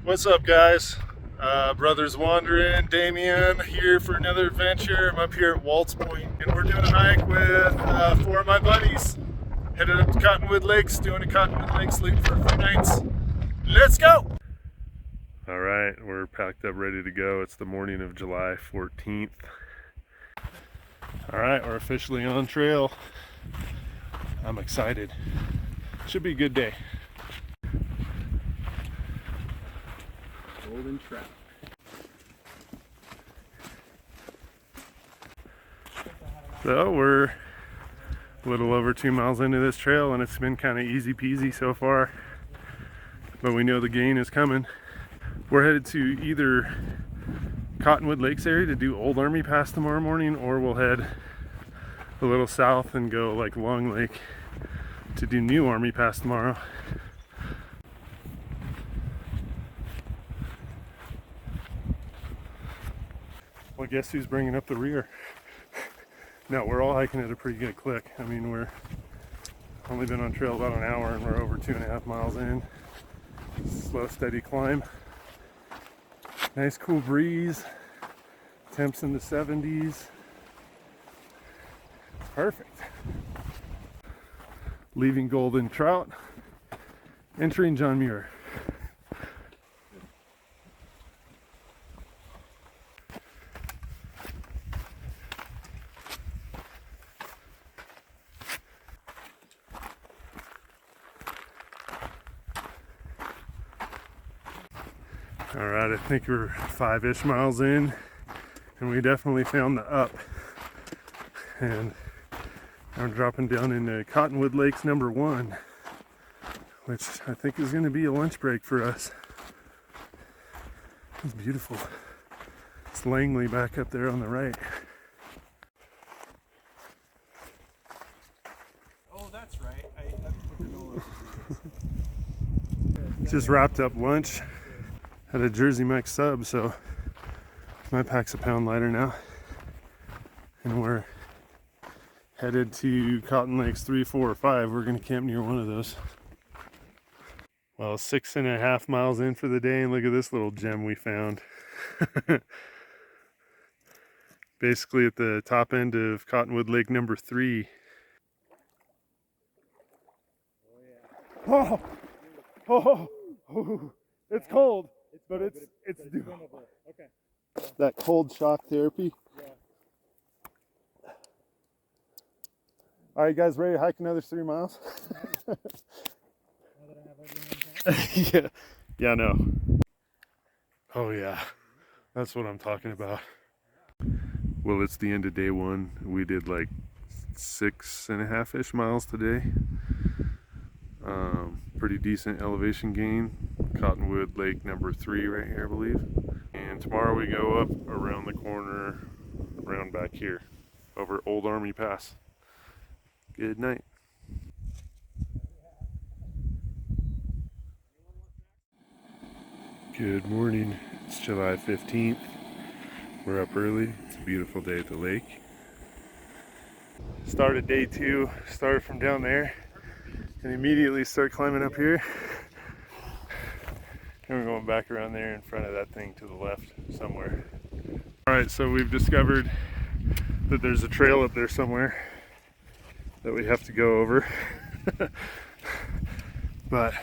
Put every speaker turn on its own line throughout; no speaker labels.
What's up, guys? Brothers Wandering, Damien here for another adventure. I'm up here at Waltz Point, and we're doing a hike with four of my buddies. Headed up to Cottonwood Lakes, doing a Cottonwood Lakes loop for 4 nights. Let's go! All right, we're packed up, ready to go. It's the morning of July 14th. All right, we're officially on trail. I'm excited. Should be a good day.
Golden trout.
So we're a little over 2 miles into this trail, and it's been kind of easy peasy so far, but we know the gain is coming. We're headed to either Cottonwood Lakes area to do Old Army Pass tomorrow morning, or we'll head a little south and go like Long Lake to do New Army Pass tomorrow. Well, guess who's bringing up the rear? No, we're all hiking at a pretty good click. I mean, we're only been on trail about an hour and we're over 2.5 miles in. Slow, steady climb. Nice cool breeze. Temps in the 70s. Perfect. Leaving Golden Trout. Entering John Muir. All right, I think we're 5-ish miles in, and we definitely found the up. And I'm dropping down into Cottonwood Lakes number 1, which I think is going to be a lunch break for us. It's beautiful. It's Langley back up there on the right.
Oh, that's right. I
Just wrapped up lunch. Had a Jersey Mike's sub, so my pack's a pound lighter now. And we're headed to Cotton Lakes 3, 4, or 5. We're gonna camp near one of those. Well, 6.5 miles in for the day, and look at this little gem we found. Basically at the top end of Cottonwood Lake number 3. Oh, oh, oh, it's cold. But it's doable.
Okay.
That cold shock therapy.
Yeah.
All right, guys, ready to hike another 3 miles?
Now that I have everything in
Yeah, no. Oh yeah, that's what I'm talking about. Well, it's the end of day 1. We did like 6.5-ish miles today. Pretty decent elevation gain. Cottonwood Lake number 3 right here, I believe. And tomorrow we go up around the corner, around back here, over Old Army Pass. Good night. Good morning. It's July 15th. We're up early. It's a beautiful day at the lake. Started day 2, started from down there, and immediately start climbing up here. And we're going back around there in front of that thing to the left somewhere. All right, so we've discovered that there's a trail up there somewhere that we have to go over. But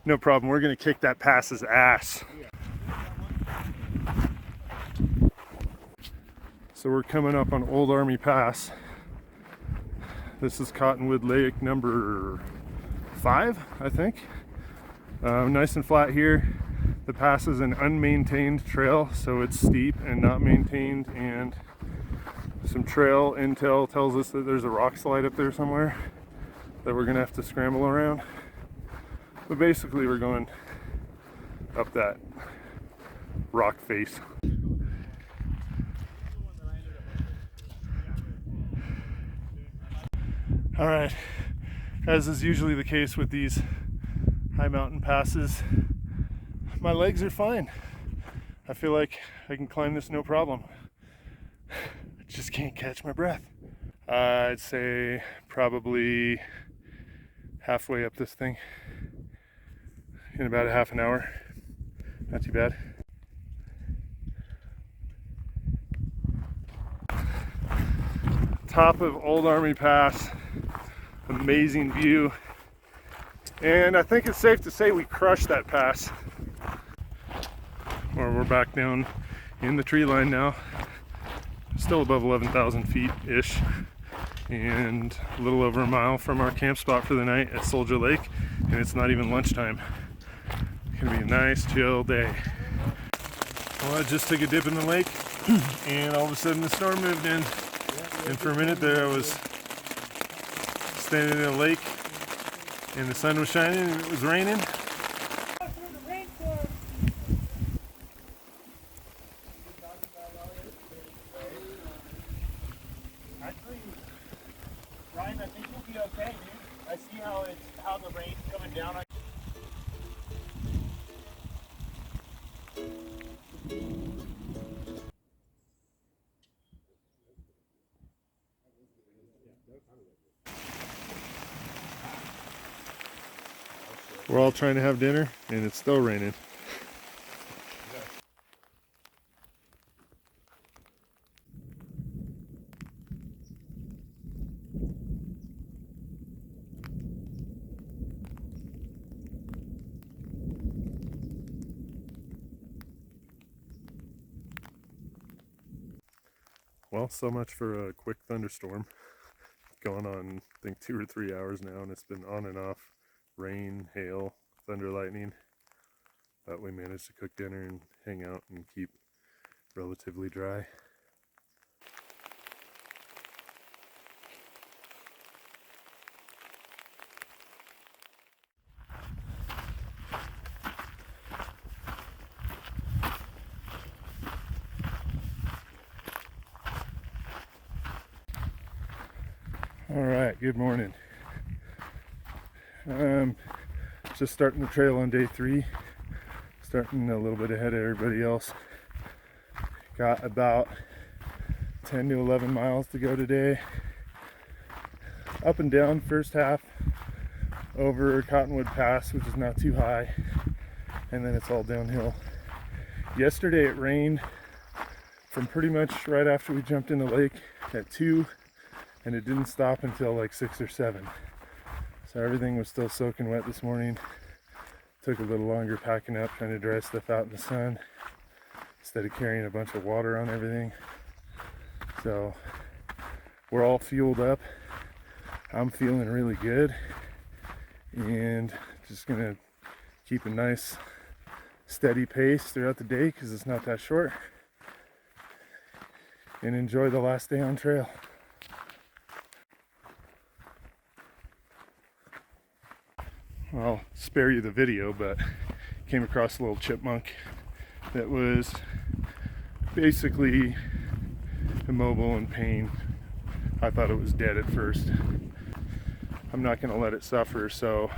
no problem, we're gonna kick that pass's ass. So we're coming up on Old Army Pass. This is Cottonwood Lake number 5, I think. Nice and flat here. The pass is an unmaintained trail, so it's steep and not maintained, and some trail intel tells us that there's a rock slide up there somewhere that we're gonna have to scramble around. But basically we're going up that rock face. All right, as is usually the case with these high mountain passes, my legs are fine. I feel like I can climb this no problem. I just can't catch my breath. I'd say probably halfway up this thing. in about a half an hour. Not too bad. Top of Old Army Pass, amazing view. And I think it's safe to say we crushed that pass. Or we're back down in the tree line now. Still above 11,000 feet-ish. And a little over a mile from our camp spot for the night at Soldier Lake. And it's not even lunchtime. It's gonna be a nice, chill day. Well, I just took a dip in the lake and all of a sudden the storm moved in. And for a minute there I was standing in a lake and the sun was shining and it was raining.
Actually, Ryan, I think you'll be okay, dude. I see how the rain's coming down.
We're all trying to have dinner and it's still raining. Well, so much for a quick thunderstorm. Going on, I think 2 or 3 hours now, and it's been on and off. Rain, hail, thunder, lightning. But we managed to cook dinner and hang out and keep relatively dry. All right, good morning. Just starting the trail on day 3. Starting a little bit ahead of everybody else. Got about 10 to 11 miles to go today. Up and down first half over Cottonwood Pass, which is not too high, and then it's all downhill. Yesterday it rained from pretty much right after we jumped in the lake at 2, and it didn't stop until like 6 or 7. So everything was still soaking wet this morning. Took a little longer packing up, trying to dry stuff out in the sun instead of carrying a bunch of water on everything. So we're all fueled up. I'm feeling really good and just gonna keep a nice steady pace throughout the day because it's not that short, and enjoy the last day on trail. I'll spare you the video, but came across a little chipmunk that was basically immobile in pain. I thought it was dead at first. I'm not going to let it suffer, so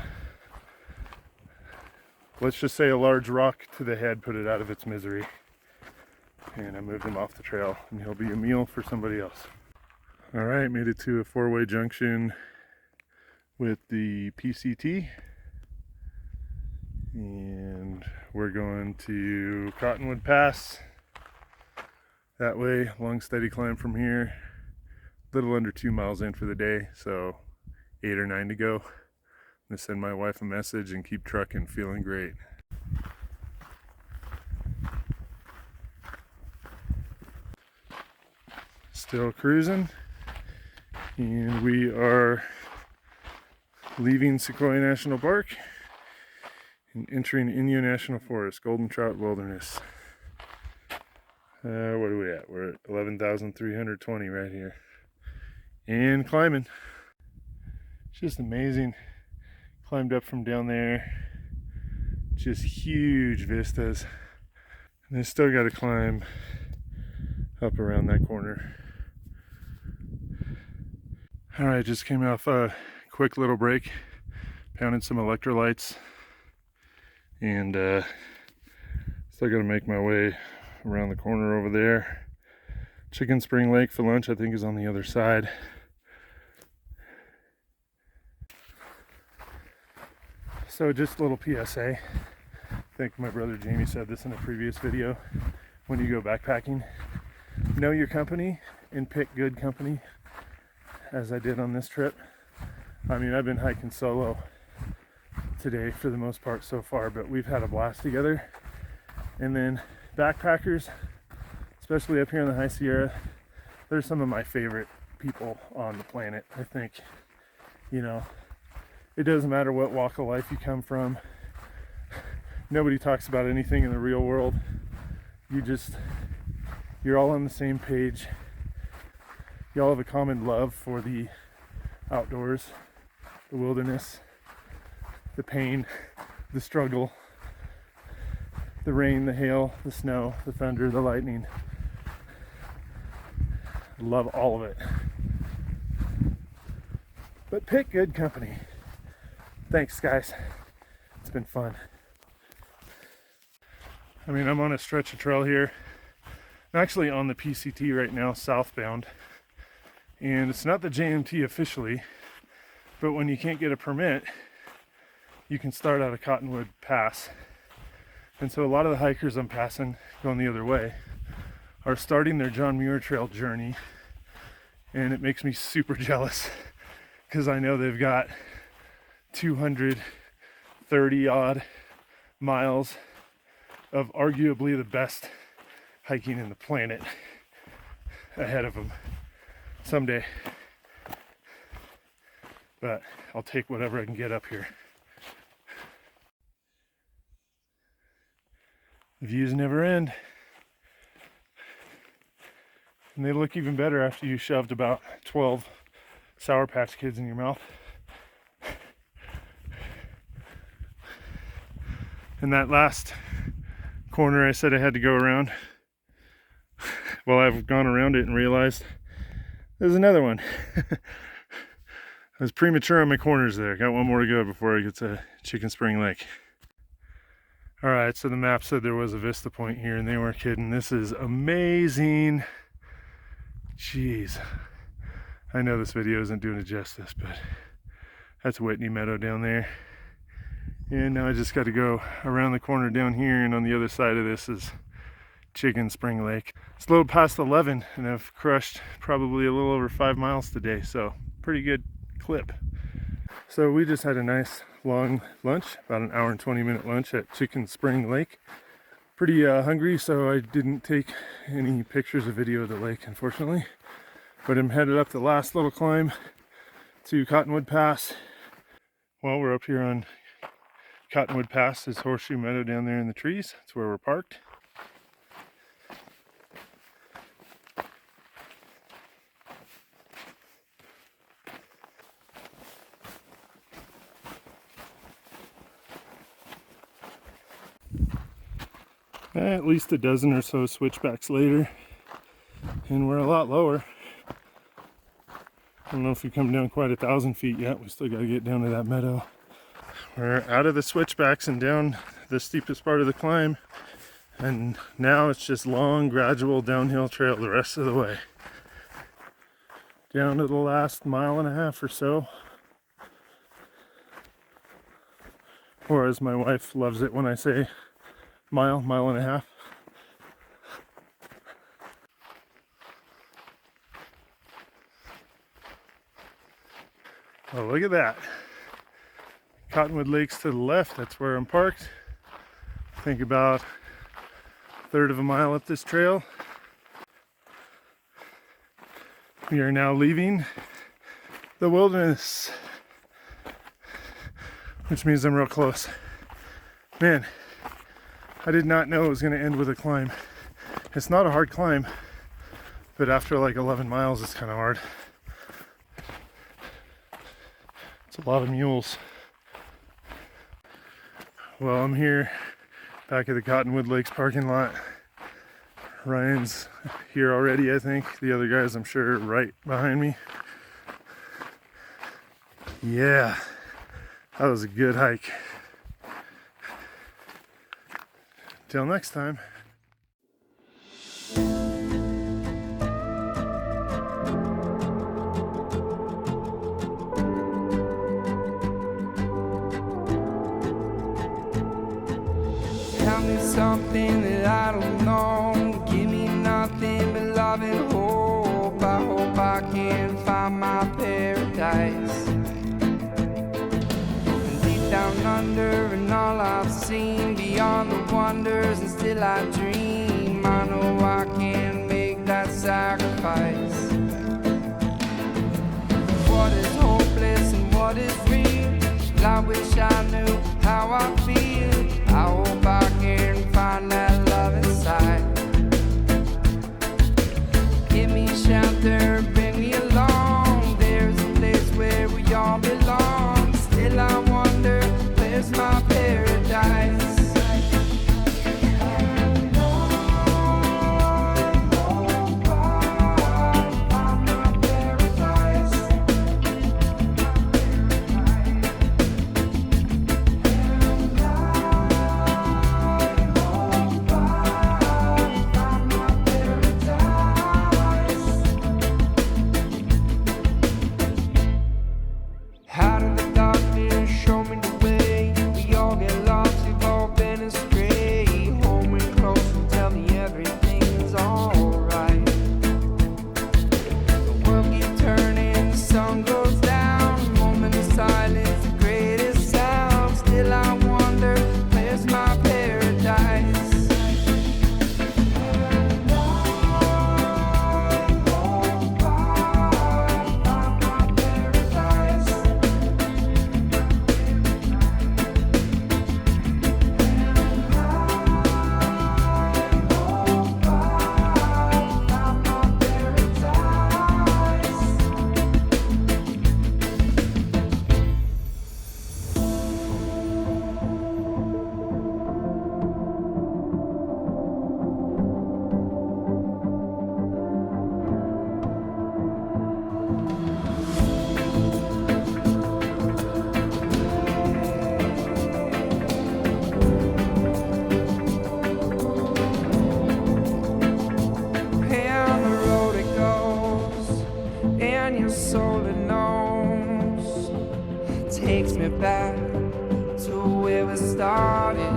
let's just say a large rock to the head put it out of its misery. And I moved him off the trail, and he'll be a meal for somebody else. All right, made it to a 4-way junction with the PCT. And we're going to Cottonwood Pass. That way, long steady climb from here. A little under 2 miles in for the day, so 8 or 9 to go. I'm gonna send my wife a message and keep trucking, feeling great. Still cruising, and we are leaving Sequoia National Park and entering Inyo National Forest, Golden Trout Wilderness. What are we at? We're at 11,320 right here. And climbing. Just amazing. Climbed up from down there. Just huge vistas. And I still got to climb up around that corner. Alright, just came off a quick little break. Pounded some electrolytes. And still got to make my way around the corner over there. Chicken Spring Lake for lunch, I think, is on the other side. So just a little PSA. I think my brother Jamie said this in a previous video. When you go backpacking, know your company and pick good company, as I did on this trip. I mean, I've been hiking solo today for the most part so far, but we've had a blast together. And then backpackers, especially up here in the High Sierra, they're some of my favorite people on the planet. I think, you know, it doesn't matter what walk of life you come from. Nobody talks about anything in the real world. You're all on the same page. You all have a common love for the outdoors, the wilderness, the pain, the struggle, the rain, the hail, the snow, the thunder, the lightning. Love all of it. But pick good company. Thanks, guys. It's been fun. I mean, I'm on a stretch of trail here. I'm actually on the PCT right now, southbound. And it's not the JMT officially, but when you can't get a permit, you can start out a Cottonwood Pass. And so a lot of the hikers I'm passing going the other way are starting their John Muir Trail journey. And it makes me super jealous because I know they've got 230 odd miles of arguably the best hiking in the planet ahead of them someday. But I'll take whatever I can get up here. The views never end. And they look even better after you shoved about 12 Sour Patch Kids in your mouth. And that last corner I said I had to go around, well, I've gone around it and realized there's another one. I was premature on my corners there. Got one more to go before I get to Chicken Spring Lake. All right, so the map said there was a vista point here, and they weren't kidding. This is amazing. Jeez. I know this video isn't doing it justice, but that's Whitney Meadow down there. And now I just got to go around the corner down here, and on the other side of this is Chicken Spring Lake. It's a little past 11, and I've crushed probably a little over 5 miles today, so pretty good clip. So we just had a nice long lunch, about an hour and 20-minute lunch at Chicken Spring Lake. Pretty hungry, so I didn't take any pictures or video of the lake, unfortunately. But I'm headed up the last little climb to Cottonwood Pass. Well, we're up here on Cottonwood Pass. Is Horseshoe Meadow down there in the trees. That's where we're parked. At least a dozen or so switchbacks later, and we're a lot lower. I don't know if we come down quite 1,000 feet yet. We still got to get down to that meadow. We're out of the switchbacks and down the steepest part of the climb, and now it's just long, gradual downhill trail the rest of the way. Down to the last 1.5 miles or so. Or as my wife loves it when I say mile, 1.5 miles. Oh, look at that. Cottonwood Lakes to the left, that's where I'm parked. I think about 1/3 of a mile up this trail. We are now leaving the wilderness, which means I'm real close. Man, I did not know it was going to end with a climb. It's not a hard climb, but after like 11 miles, it's kind of hard. It's a lot of mules. Well, I'm here back at the Cottonwood Lakes parking lot. Ryan's here already, I think. The other guys, I'm sure, are right behind me. Yeah, that was a good hike. Till next time.
something that I don't know. Give me nothing but love and hope. I hope I can find my paradise. And deep down under, and all I've seen beyond the wonders, and still I dream. I know I can make that sacrifice. What is hopeless and what is real? I wish I knew how I feel. I hope I can find that love inside. Give me shelter, bring me along. There's a place where we all belong. Still I wonder, where's my paradise? How did the darkness show me the way? We all get lost, we've all been astray. Hold me close and tell me everything's alright. The world keeps turning, the sun goes down. Moment of silence, the greatest sound. Still I wonder, where's my paradise? And your soul it knows, takes me back to where we started.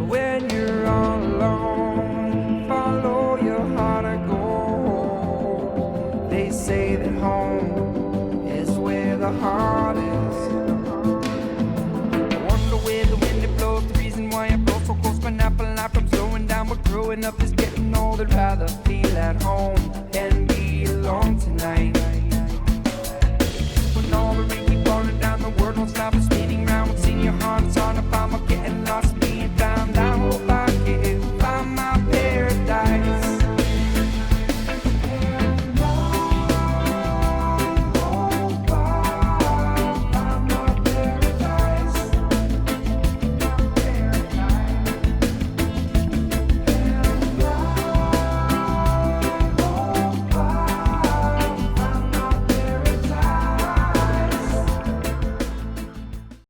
When you're all alone, follow your heart and go. They say that home is where the heart is. I wonder where the wind it blows, the reason why I blow so close. My apple life from slowing down, but growing up is getting old. I'd rather feel at home